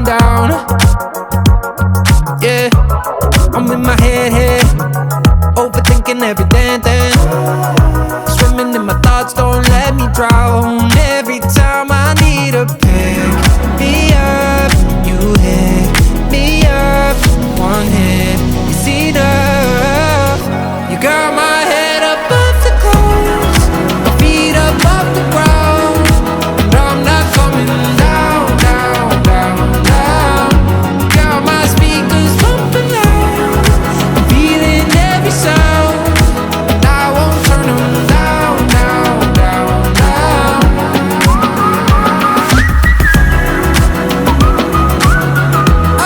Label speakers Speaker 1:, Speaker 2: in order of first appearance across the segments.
Speaker 1: down. Yeah, I'm in my head, overthinking every damn thing. Swimming in my thoughts, don't let me drown. Every time I need a pick me up, you hit me up. One hit is enough. You got my head above the clouds, my feet above the ground, and I'm not coming down, down, down, down. Got my speakers pumping loud, I'm feeling every sound, and I won't turn them down, down, down, down.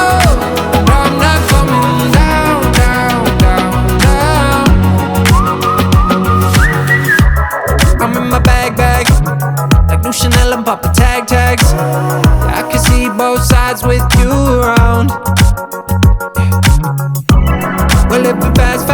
Speaker 1: Oh, and I'm not coming down, down, down, down. I'm in my bag, like new Chanel and Papa tags. I can see both sides with you around. We're living fast,